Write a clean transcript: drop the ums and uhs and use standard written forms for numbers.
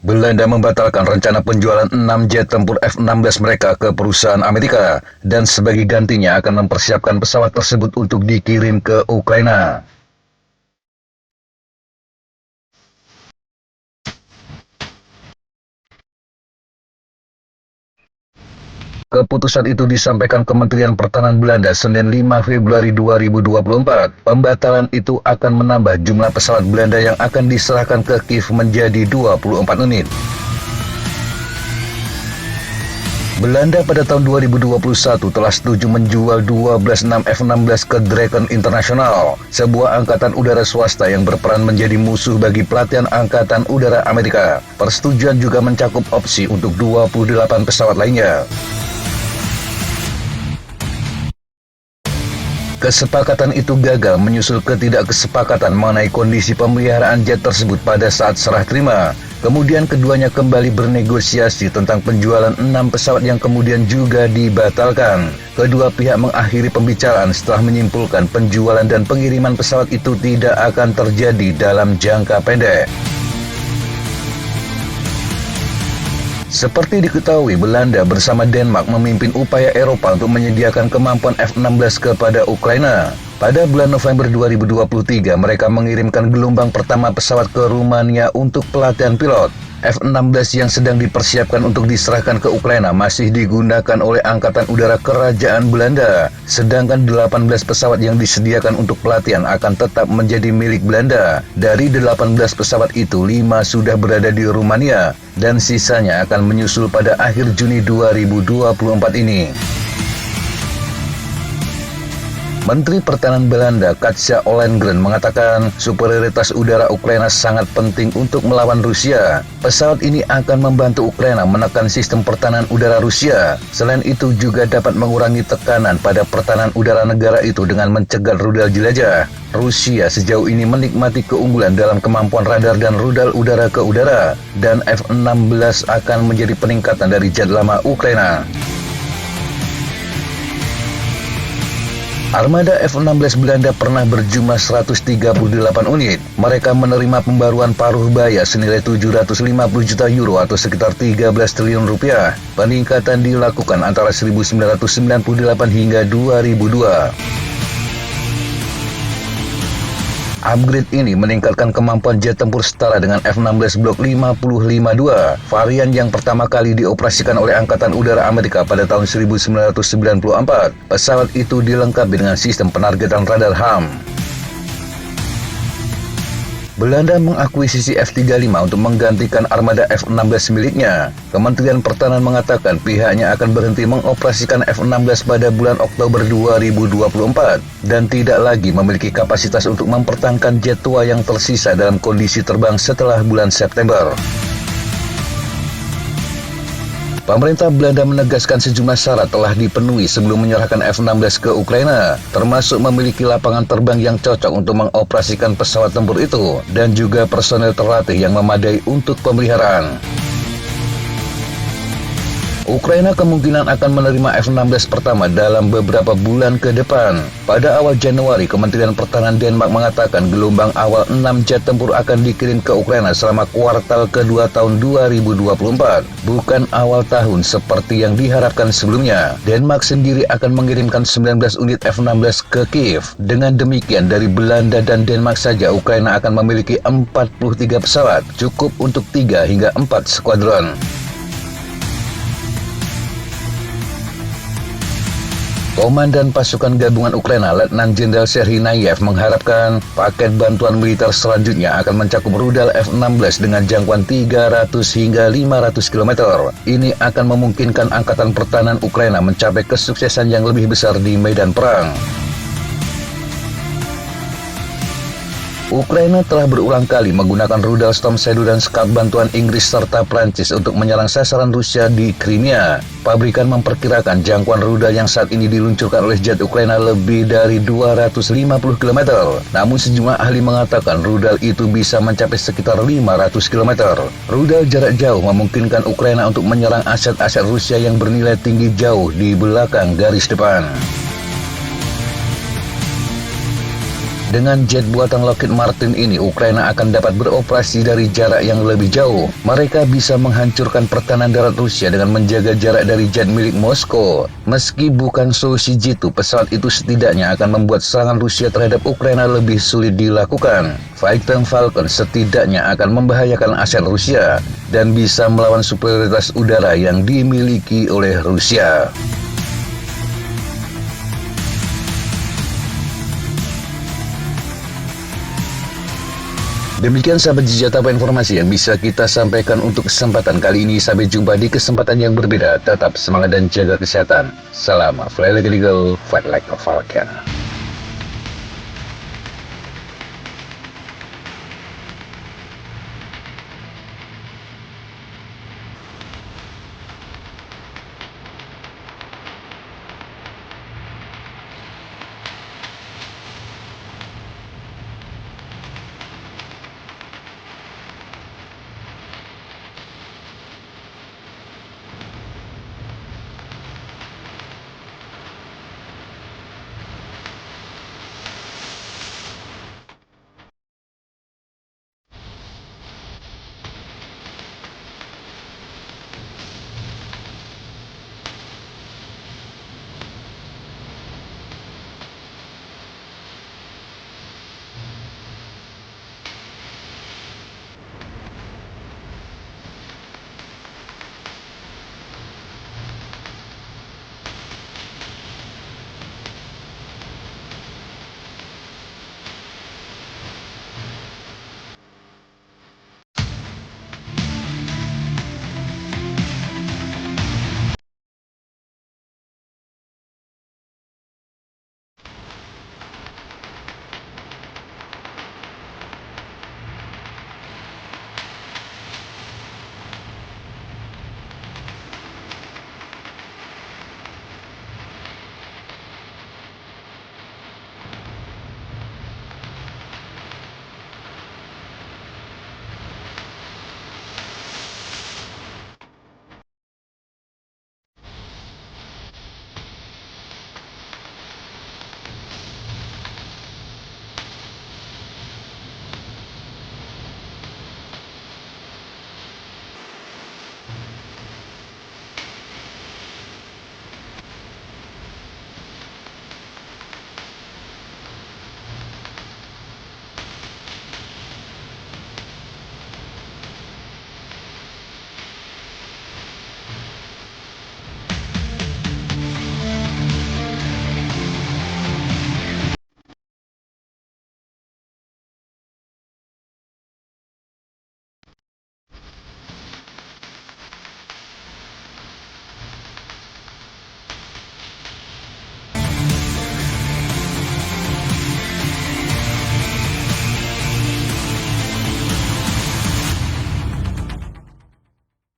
Belanda membatalkan rencana penjualan 6 jet tempur F-16 mereka ke perusahaan Amerika dan sebagai gantinya akan mempersiapkan pesawat tersebut untuk dikirim ke Ukraina. Keputusan itu disampaikan Kementerian Pertahanan Belanda Senin 5 Februari 2024. Pembatalan itu akan menambah jumlah pesawat Belanda yang akan diserahkan ke Kiev menjadi 24 unit. Belanda pada tahun 2021 telah setuju menjual 12 F-16 ke Draken International, sebuah angkatan udara swasta yang berperan menjadi musuh bagi pelatihan Angkatan Udara Amerika. Persetujuan juga mencakup opsi untuk 28 pesawat lainnya. Kesepakatan itu gagal menyusul ketidakkesepakatan mengenai kondisi pemeliharaan jet tersebut pada saat serah terima. Kemudian keduanya kembali bernegosiasi tentang penjualan 6 pesawat yang kemudian juga dibatalkan. Kedua pihak mengakhiri pembicaraan setelah menyimpulkan penjualan dan pengiriman pesawat itu tidak akan terjadi dalam jangka pendek. Seperti diketahui, Belanda bersama Denmark memimpin upaya Eropa untuk menyediakan kemampuan F-16 kepada Ukraina. Pada bulan November 2023, mereka mengirimkan gelombang pertama pesawat ke Rumania untuk pelatihan pilot. F-16 yang sedang dipersiapkan untuk diserahkan ke Ukraina masih digunakan oleh Angkatan Udara Kerajaan Belanda. Sedangkan 18 pesawat yang disediakan untuk pelatihan akan tetap menjadi milik Belanda. Dari 18 pesawat itu, 5 sudah berada di Rumania dan sisanya akan menyusul pada akhir Juni 2024 ini. Menteri Pertahanan Belanda Katja Ollengren mengatakan superioritas udara Ukraina sangat penting untuk melawan Rusia. Pesawat ini akan membantu Ukraina menekan sistem pertahanan udara Rusia. Selain itu juga dapat mengurangi tekanan pada pertahanan udara negara itu dengan mencegat rudal jelajah. Rusia sejauh ini menikmati keunggulan dalam kemampuan radar dan rudal udara ke udara, dan F-16 akan menjadi peningkatan dari jet lama Ukraina. Armada F-16 Belanda pernah berjumlah 138 unit. Mereka menerima pembaruan paruh baya senilai 750 juta euro atau sekitar 13 triliun rupiah. Peningkatan dilakukan antara 1998 hingga 2002. Upgrade ini meningkatkan kemampuan jet tempur setara dengan F-16 Block 5052, varian yang pertama kali dioperasikan oleh Angkatan Udara Amerika pada tahun 1994. Pesawat itu dilengkapi dengan sistem penargetan radar HAM. Belanda mengakuisisi F-35 untuk menggantikan armada F-16 miliknya. Kementerian Pertahanan mengatakan pihaknya akan berhenti mengoperasikan F-16 pada bulan Oktober 2024 dan tidak lagi memiliki kapasitas untuk mempertahankan jet tua yang tersisa dalam kondisi terbang setelah bulan September. Pemerintah Belanda menegaskan sejumlah syarat telah dipenuhi sebelum menyerahkan F-16 ke Ukraina, termasuk memiliki lapangan terbang yang cocok untuk mengoperasikan pesawat tempur itu, dan juga personel terlatih yang memadai untuk pemeliharaan. Ukraina kemungkinan akan menerima F-16 pertama dalam beberapa bulan ke depan. Pada awal Januari, Kementerian Pertahanan Denmark mengatakan gelombang awal 6 jet tempur akan dikirim ke Ukraina selama kuartal kedua tahun 2024, bukan awal tahun seperti yang diharapkan sebelumnya. Denmark sendiri akan mengirimkan 19 unit F-16 ke Kiev. Dengan demikian, dari Belanda dan Denmark saja Ukraina akan memiliki 43 pesawat, cukup untuk 3 hingga 4 skuadron. Komandan Pasukan Gabungan Ukraina, Letnan Jenderal Serhiy Nayev mengharapkan paket bantuan militer selanjutnya akan mencakup rudal F-16 dengan jangkauan 300 hingga 500 km. Ini akan memungkinkan Angkatan Pertahanan Ukraina mencapai kesuksesan yang lebih besar di medan perang. Ukraina telah berulang kali menggunakan rudal Storm Shadow dan Scud bantuan Inggris serta Prancis untuk menyerang sasaran Rusia di Crimea. Pabrikan memperkirakan jangkauan rudal yang saat ini diluncurkan oleh jet Ukraina lebih dari 250 km. Namun sejumlah ahli mengatakan rudal itu bisa mencapai sekitar 500 km. Rudal jarak jauh memungkinkan Ukraina untuk menyerang aset-aset Rusia yang bernilai tinggi jauh di belakang garis depan. Dengan jet buatan Lockheed Martin ini, Ukraina akan dapat beroperasi dari jarak yang lebih jauh. Mereka bisa menghancurkan pertahanan darat Rusia dengan menjaga jarak dari jet milik Moskow. Meski bukan solusi jitu, pesawat itu setidaknya akan membuat serangan Rusia terhadap Ukraina lebih sulit dilakukan. Fighter Falcon setidaknya akan membahayakan aset Rusia dan bisa melawan superioritas udara yang dimiliki oleh Rusia. Demikian sahabat Jejataba informasi yang bisa kita sampaikan untuk kesempatan kali ini. Sampai jumpa di kesempatan yang berbeda. Tetap semangat dan jaga kesehatan. Salam Fly Like an Eagle, Fight Like a Falcon.